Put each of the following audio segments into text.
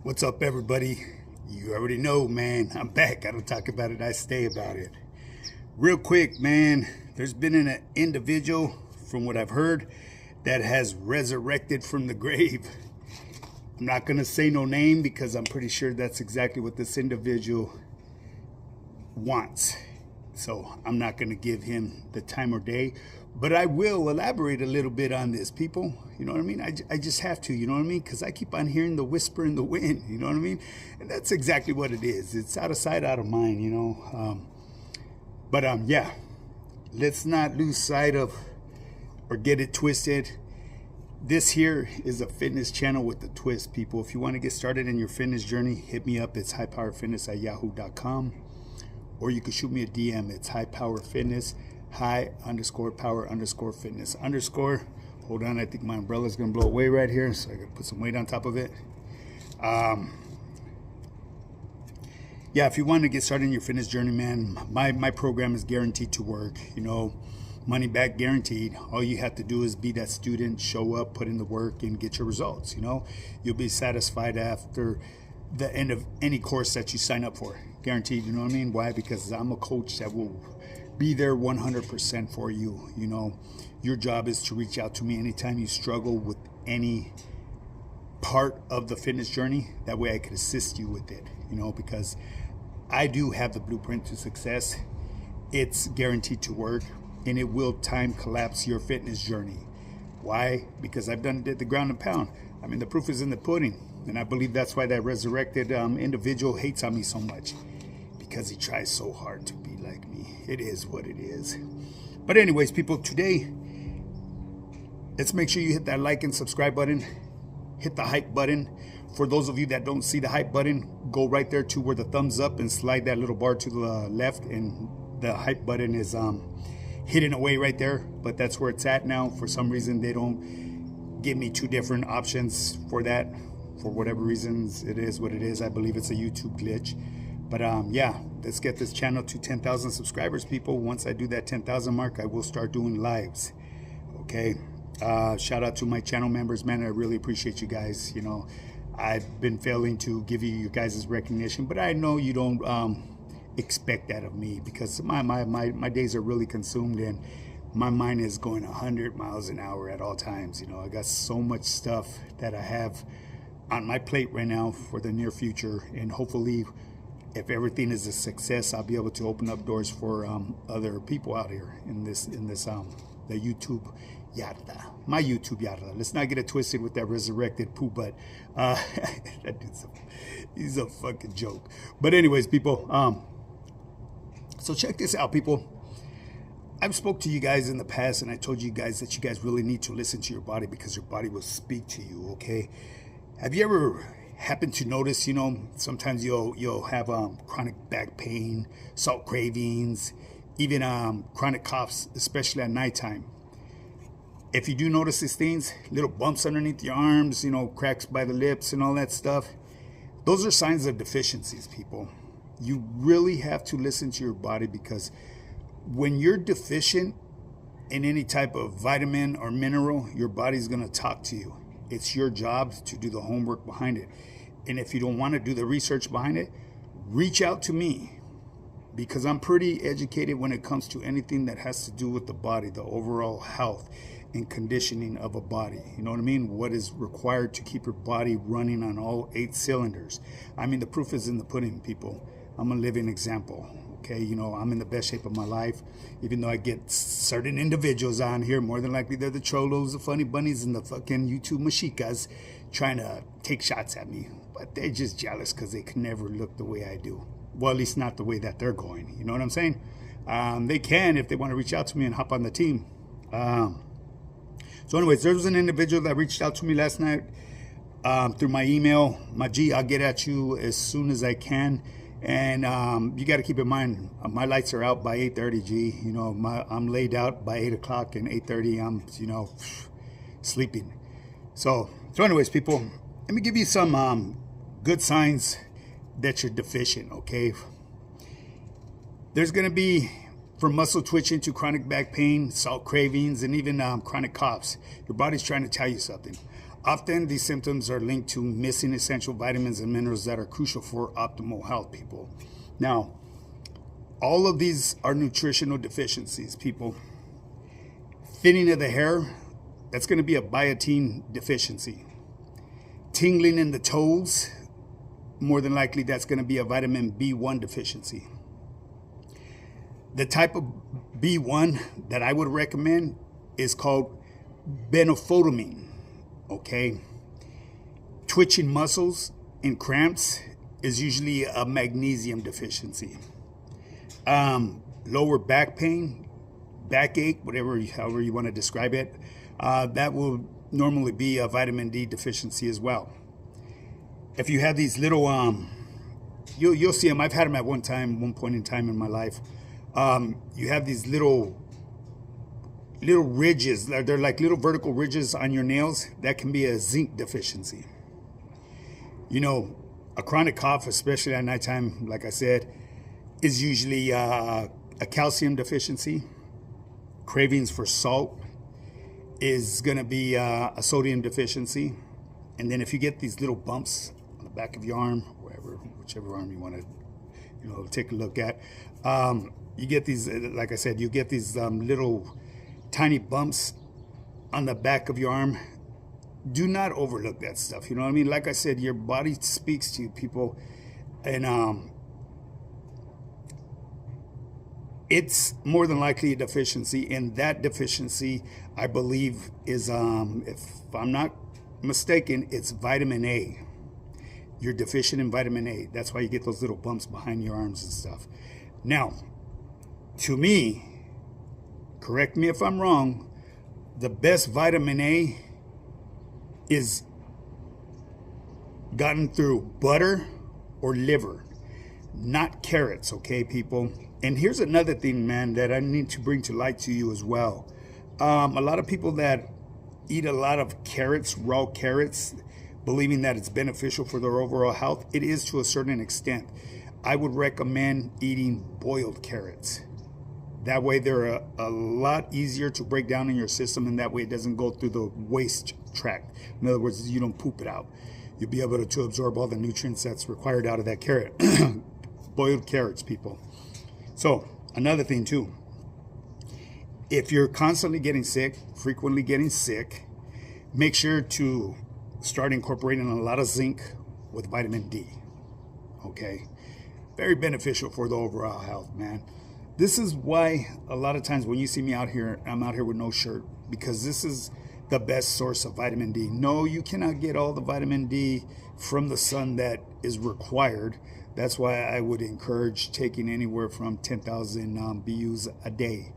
What's up, everybody? You already know, man. I'm back. I don't talk about it, I stay about it. Real quick, man, there's been an individual, from what I've heard, that has resurrected from the grave. I'm not going to say no name because I'm pretty sure that's exactly what this individual wants. So I'm not going to give him the time or day, but I will elaborate a little bit on this, people. You know what I mean? I just have to, you know what I mean? Because I keep on hearing the whisper in the wind, you know what I mean? And that's exactly what it is. It's out of sight, out of mind, you know? Yeah, let's not lose sight of or get it twisted. This here is a fitness channel with a twist, people. If you want to get started in your fitness journey, hit me up. It's highpowerfitness@yahoo.com. Or you can shoot me a DM. It's highpowerfitness, high_power_fitness_. Hold on, I think my umbrella's gonna blow away right here, so I gotta put some weight on top of it. Yeah, if you want to get started in your fitness journey, man, my program is guaranteed to work. You know, money back guaranteed. All you have to do is be that student, show up, put in the work, and get your results. You know, you'll be satisfied after the end of any course that you sign up for. Guaranteed, you know what I mean? Why? Because I'm a coach that will be there 100% for you. You know, your job is to reach out to me anytime you struggle with any part of the fitness journey. That way I could assist you with it, you know, because I do have the blueprint to success. It's guaranteed to work, and it will time collapse your fitness journey. Why? Because I've done it at the ground and pound. I mean, the proof is in the pudding. And I believe that's why that resurrected individual hates on me so much. Because he tries so hard to be like me. It is what it is. But anyways, people, today, let's make sure you hit that like and subscribe button. Hit the hype button. For those of you that don't see the hype button, go right there to where the thumbs up and slide that little bar to the left. And the hype button is hidden away right there. But that's where it's at now. For some reason, they don't give me two different options for that. For whatever reasons, it is what it is. I believe it's a YouTube glitch. But yeah, let's get this channel to 10,000 subscribers, people. Once I do that 10,000 mark, I will start doing lives. Okay. Shout out to my channel members, man. I really appreciate you guys. You know, I've been failing to give you guys' recognition, but I know you don't expect that of me because my days are really consumed and my mind is going 100 miles an hour at all times. You know, I got so much stuff that I have on my plate right now for the near future, and hopefully if everything is a success, I'll be able to open up doors for other people out here in this the YouTube yarda, my YouTube yarda. Let's not get it twisted with that resurrected poo butt. That dude's he's a fucking joke. But anyways, people, so check this out, people. I've spoke to you guys in the past, and I told you guys that you guys really need to listen to your body because your body will speak to you. Okay. Have you ever happened to notice, you know, sometimes you'll have chronic back pain, salt cravings, even chronic coughs, especially at nighttime. If you do notice these things, little bumps underneath your arms, you know, cracks by the lips and all that stuff, those are signs of deficiencies, people. You really have to listen to your body because when you're deficient in any type of vitamin or mineral, your body's going to talk to you. It's your job to do the homework behind it. And if you don't want to do the research behind it, reach out to me because I'm pretty educated when it comes to anything that has to do with the body, the overall health and conditioning of a body. You know what I mean? What is required to keep your body running on all 8 cylinders. I mean, the proof is in the pudding, people. I'm a living example. Okay, you know, I'm in the best shape of my life, even though I get certain individuals on here, more than likely they're the cholos, the funny bunnies, and the fucking YouTube mashicas trying to take shots at me. But they're just jealous because they can never look the way I do. Well, at least not the way that they're going. You know what I'm saying? They can if they want to reach out to me and hop on the team. So anyways, there was an individual that reached out to me last night through my email. My G, I'll get at you as soon as I can. And you got to keep in mind, my lights are out by 8:30, G. You know, I'm laid out by 8 o'clock, and 8:30, I'm, you know, sleeping. So anyways, people, let me give you some good signs that you're deficient, okay? There's going to be from muscle twitching to chronic back pain, salt cravings, and even chronic coughs. Your body's trying to tell you something. Often these symptoms are linked to missing essential vitamins and minerals that are crucial for optimal health, people. Now, all of these are nutritional deficiencies, people. Thinning of the hair, that's going to be a biotin deficiency. Tingling in the toes, more than likely that's going to be a vitamin B1 deficiency. The type of B1 that I would recommend is called benophotamine, okay? Twitching muscles and cramps is usually a magnesium deficiency. Lower back pain, backache, however you want to describe it, that will normally be a vitamin D deficiency as well. If you have these little, you'll see them. I've had them at one point in time in my life. You have these little ridges. They're like little vertical ridges on your nails. That can be a zinc deficiency. You know, a chronic cough, especially at nighttime, like I said, is usually a calcium deficiency. Cravings for salt is going to be a sodium deficiency. And then if you get these little bumps on the back of your arm, whichever arm you want to, take a look at, you get these, like I said, you get these little tiny bumps on the back of your arm. Do not overlook that stuff. You know what I mean? Like I said, your body speaks to you, people, and it's more than likely a deficiency. And that deficiency, I believe, is, if I'm not mistaken, it's vitamin A. You're deficient in vitamin A. That's why you get those little bumps behind your arms and stuff. Now, to me, correct me if I'm wrong, the best vitamin A is gotten through butter or liver, not carrots, okay, people? And here's another thing, man, that I need to bring to light to you as well. A lot of people that eat a lot of carrots, raw carrots, believing that it's beneficial for their overall health, it is to a certain extent. I would recommend eating boiled carrots. That way they're a lot easier to break down in your system, and that way it doesn't go through the waste tract. In other words, you don't poop it out. You'll be able to absorb all the nutrients that's required out of that carrot. Boiled carrots, people. So, another thing too. If you're constantly getting sick, frequently getting sick, make sure to start incorporating a lot of zinc with vitamin D. Okay? Very beneficial for the overall health, man. This is why a lot of times when you see me out here, I'm out here with no shirt, because this is the best source of vitamin D. No, you cannot get all the vitamin D from the sun that is required. That's why I would encourage taking anywhere from 10,000 BUs a day.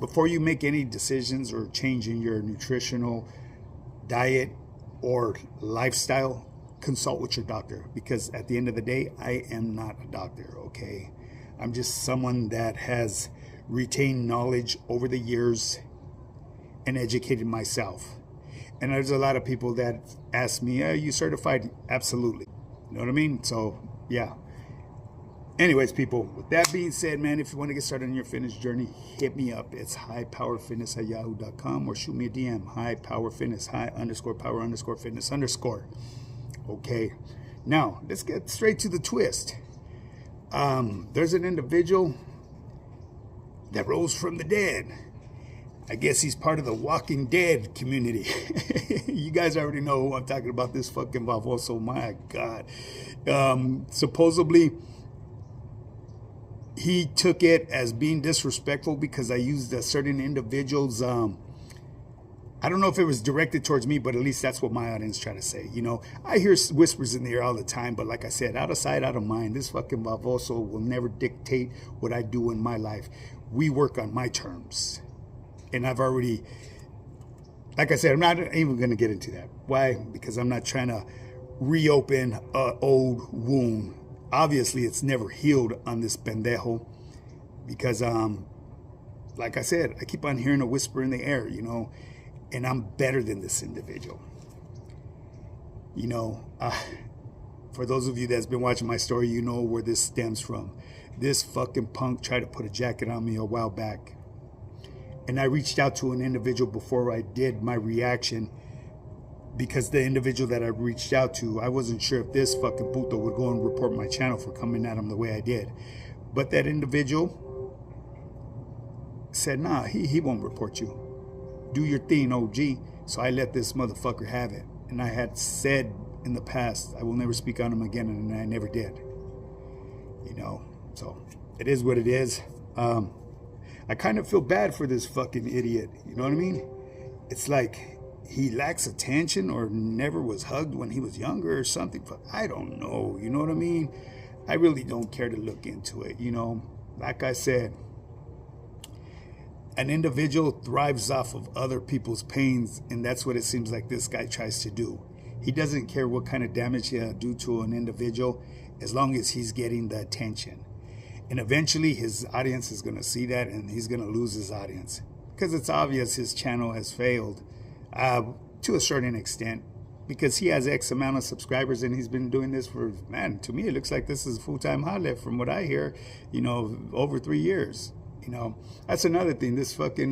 Before you make any decisions or change in your nutritional diet or lifestyle, consult with your doctor, because at the end of the day, I am not a doctor, okay? I'm just someone that has retained knowledge over the years and educated myself. And there's a lot of people that ask me, are you certified? Absolutely. You know what I mean? So, yeah. Anyways, people, with that being said, man, if you want to get started on your fitness journey, hit me up. It's highpowerfitness@yahoo.com, or shoot me a DM, highpowerfitness, high_power_fitness_. Okay. Now, let's get straight to the twist. There's an individual that rose from the dead. I guess he's part of the Walking Dead community. You guys already know who I'm talking about, this fucking Baboso. My God. Supposedly, he took it as being disrespectful because I used a certain individual's, I don't know if it was directed towards me, but at least that's what my audience try to say. I hear whispers in the air all the time, but like I said, out of sight, out of mind. This fucking Baboso will never dictate what I do in my life. We work on my terms. And I've already, like I said, I'm not even going to get into that. Why? Because I'm not trying to reopen an old wound. Obviously, it's never healed on this pendejo. Because, like I said, I keep on hearing a whisper in the air, and I'm better than this individual. For those of you that's been watching my story, you know where this stems from. This fucking punk tried to put a jacket on me a while back. And I reached out to an individual before I did my reaction because the individual that I reached out to, I wasn't sure if this fucking puto would go and report my channel for coming at him the way I did. But that individual said, nah, he won't report you. Do your thing, OG. So I let this motherfucker have it. And I had said in the past, I will never speak on him again, and I never did. You know, so it is what it is. I kind of feel bad for this fucking idiot. You know what I mean? It's like he lacks attention or never was hugged when he was younger or something. I don't know. You know what I mean? I really don't care to look into it. You know, like I said, an individual thrives off of other people's pains, and that's what it seems like this guy tries to do. He doesn't care what kind of damage he'll do to an individual as long as he's getting the attention. And eventually his audience is going to see that, and he's going to lose his audience. Because it's obvious his channel has failed to a certain extent, because he has X amount of subscribers and he's been doing this for, man, to me it looks like this is a full-time holiday from what I hear, you know, over 3 years. You know, that's another thing, this fucking,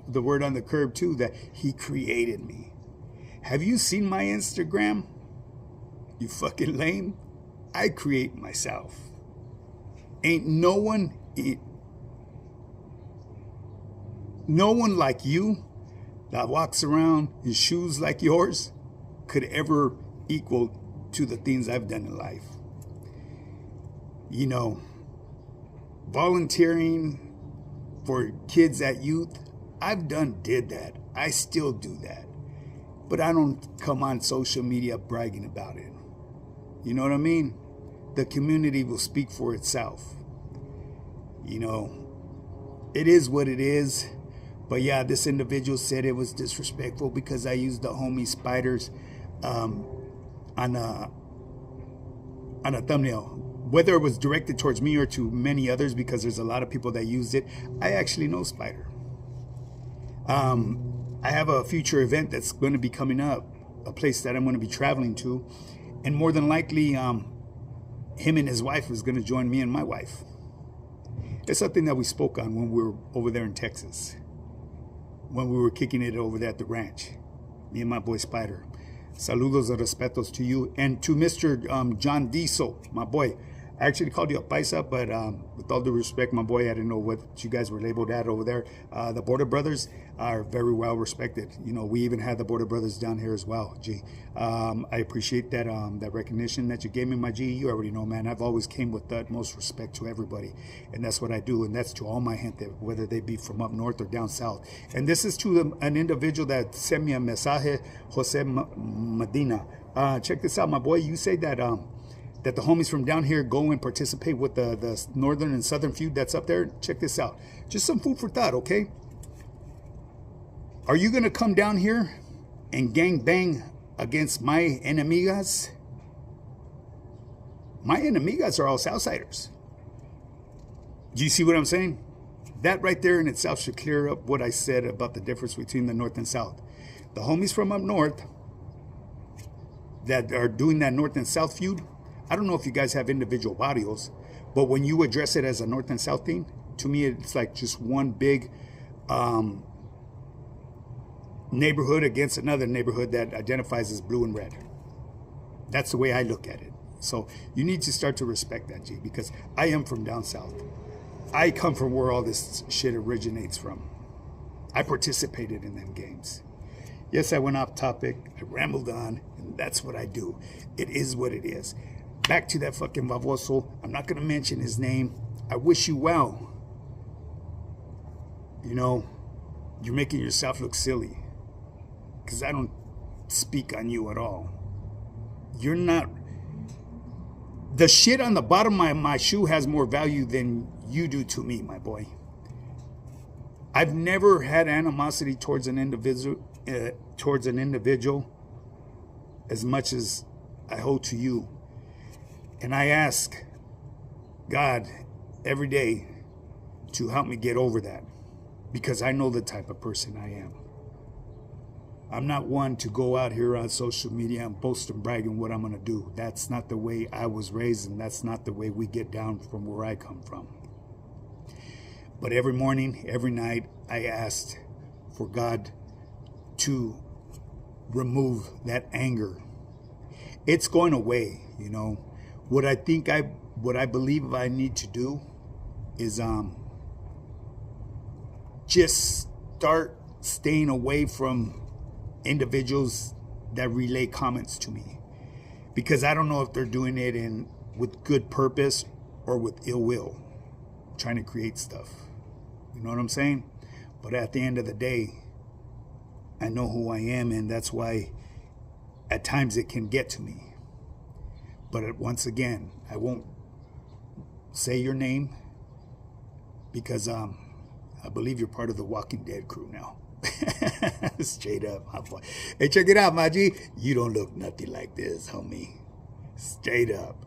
the word on the curb too, that he created me. Have you seen my Instagram? You fucking lame. I create myself. Ain't no one like you that walks around in shoes like yours could ever equal to the things I've done in life. You know, volunteering for kids at youth, did that. I still do that. But I don't come on social media bragging about it. You know what I mean? The community will speak for itself. You know, it is what it is. But yeah, this individual said it was disrespectful because I used the homie spiders on a thumbnail. Whether it was directed towards me or to many others, because there's a lot of people that used it, I actually know Spider. I have a future event that's going to be coming up, a place that I'm going to be traveling to, and more than likely, him and his wife is going to join me and my wife. It's something that we spoke on when we were over there in Texas, when we were kicking it over there at the ranch, me and my boy Spider. Saludos and respetos to you, and to Mr. John Diesel, my boy. I actually called you a paisa, but with all due respect, my boy, I didn't know what you guys were labeled at over there. The Border Brothers are very well respected. You know, we even had the Border Brothers down here as well, G. I appreciate that that recognition that you gave me, my G. You already know, man. I've always came with the utmost respect to everybody, and that's what I do, and that's to all my gente, whether they be from up north or down south. And this is to an individual that sent me a mensaje, Jose Medina. Check this out, my boy. You say that that the homies from down here go and participate with the northern and southern feud that's up there. Check this out. Just some food for thought, okay? Are you going to come down here and gang bang against my enemigas? My enemigas are all Southsiders. Do you see what I'm saying? That right there in itself should clear up what I said about the difference between the North and South. The homies from up north that are doing that North and South feud, I don't know if you guys have individual barrios, but when you address it as a North and South thing, to me it's like just one big neighborhood against another neighborhood that identifies as blue and red. That's the way I look at it. So you need to start to respect that, G, because I am from down south. I come from where all this shit originates from. I participated in them games. Yes, I went off topic, I rambled on, and that's what I do. It is what it is. Back to that fucking baboso. I'm not going to mention his name. I wish you well. You know, you're making yourself look silly, because I don't speak on you at all. You're not... The shit on the bottom of my shoe has more value than you do to me, my boy. I've never had animosity towards an individual as much as I hold to you. And I ask God every day to help me get over that, because I know the type of person I am. I'm not one to go out here on social media and boast and brag on what I'm going to do. That's not the way I was raised, and that's not the way we get down from where I come from. But every morning, every night, I asked for God to remove that anger. It's going away, you know. What I believe I need to do is just start staying away from individuals that relay comments to me, because I don't know if they're doing it with good purpose or with ill will, trying to create stuff. You know what I'm saying? But at the end of the day, I know who I am, and that's why at times it can get to me. But once again, I won't say your name, because I believe you're part of the Walking Dead crew now. Straight up. Hey, check it out, Maji. You don't look nothing like this, homie. Straight up.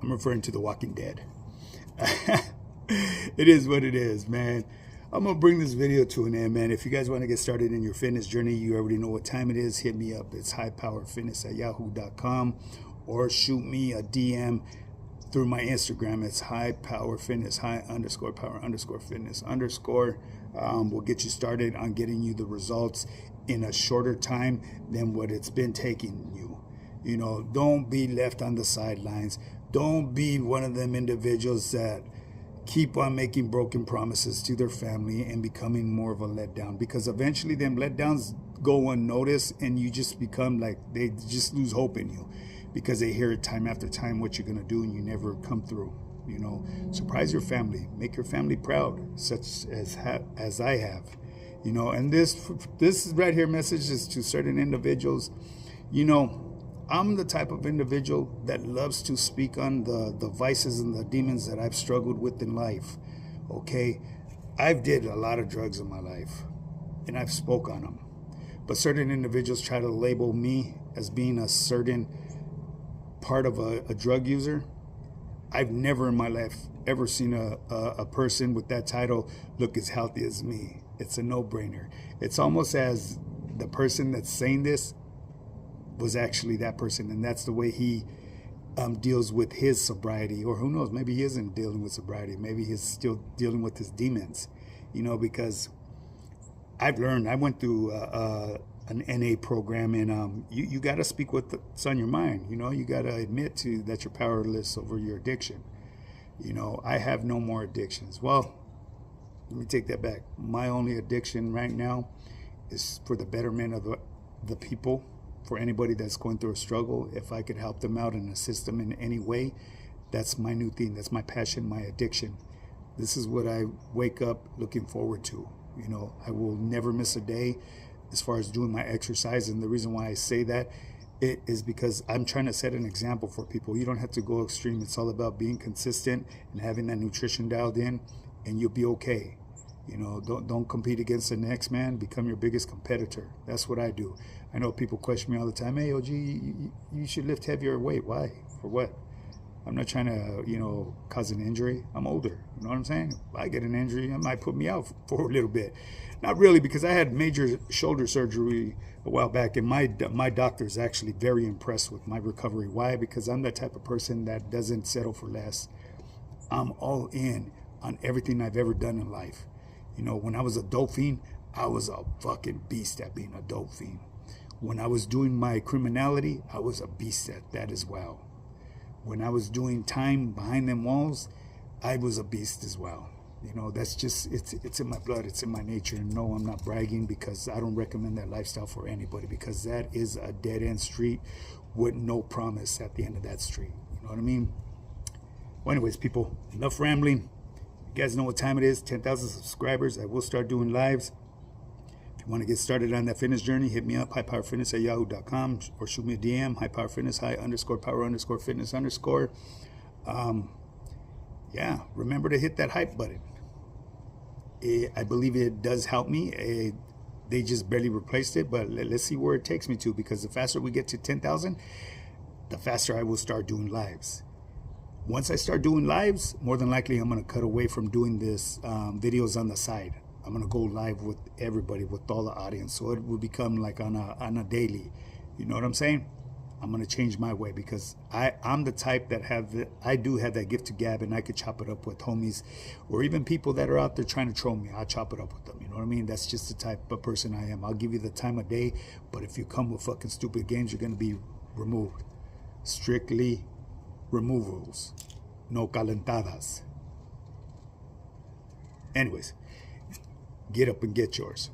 I'm referring to the Walking Dead. It is what it is, man. I'm going to bring this video to an end, man. If you guys want to get started in your fitness journey, you already know what time it is. Hit me up. It's highpowerfitness@yahoo.com, or shoot me a DM through my Instagram. It's highpowerfitness, high_power_fitness_. We'll get you started on getting you the results in a shorter time than what it's been taking you. You know, don't be left on the sidelines. Don't be one of them individuals that keep on making broken promises to their family and becoming more of a letdown, because eventually them letdowns go unnoticed, and you just become like, they just lose hope in you, because they hear it time after time what you're going to do, and you never come through. You know, surprise your family, make your family proud, such as I have. You know, and this right here message is to certain individuals. You know, I'm the type of individual that loves to speak on the vices and the demons that I've struggled with in life. Okay, I've did a lot of drugs in my life, and I've spoke on them. But certain individuals try to label me as being a certain part of a drug user. I've never in my life ever seen a person with that title look as healthy as me. It's a no-brainer. It's almost as the person that's saying this was actually that person, and that's the way he deals with his sobriety. Or who knows, maybe he isn't dealing with sobriety. Maybe he's still dealing with his demons. You know, because I've learned, I went through an NA program, and you got to speak what's on your mind. You know, you got to admit that you're powerless over your addiction. You know, I have no more addictions. Well, let me take that back. My only addiction right now is for the betterment of the people. For anybody that's going through a struggle, if I could help them out and assist them in any way, that's my new thing. That's my passion, my addiction. This is what I wake up looking forward to. You know, I will never miss a day as far as doing my exercise. And the reason why I say that is because I'm trying to set an example for people. You don't have to go extreme. It's all about being consistent and having that nutrition dialed in, and you'll be okay. You know, don't compete against the next man. Become your biggest competitor. That's what I do. I know people question me all the time. Hey, OG, you should lift heavier weight. Why? For what? I'm not trying to, you know, cause an injury. I'm older. You know what I'm saying? If I get an injury, it might put me out for a little bit. Not really, because I had major shoulder surgery a while back, and my doctor is actually very impressed with my recovery. Why? Because I'm that type of person that doesn't settle for less. I'm all in on everything I've ever done in life. You know, when I was a dope fiend, I was a fucking beast at being a dope fiend. When I was doing my criminality, I was a beast at that as well. When I was doing time behind them walls, I was a beast as well. You know, that's just, it's in my blood, it's in my nature. And no, I'm not bragging, because I don't recommend that lifestyle for anybody, because that is a dead-end street with no promise at the end of that street. You know what I mean? Well, anyways, people, enough rambling. You guys know what time it is. 10,000 subscribers. I will start doing lives. If you want to get started on that fitness journey, hit me up, highpowerfitness@yahoo.com, or shoot me a DM, highpowerfitness, high_power_fitness_. Yeah, remember to hit that hype button. I believe it does help me. They just barely replaced it, but let's see where it takes me to, because the faster we get to 10,000, the faster I will start doing lives. Once I start doing lives, more than likely I'm going to cut away from doing this videos on the side. I'm going to go live with everybody, with all the audience. So it will become like on a daily. You know what I'm saying? I'm gonna change my way, because I'm the type that I do have that gift to gab, and I could chop it up with homies, or even people that are out there trying to troll me. I'll chop it up with them. You know what I mean? That's just the type of person I am. I'll give you the time of day, but if you come with fucking stupid games, you're gonna be removed. Strictly removals, no calentadas. Anyways, get up and get yours.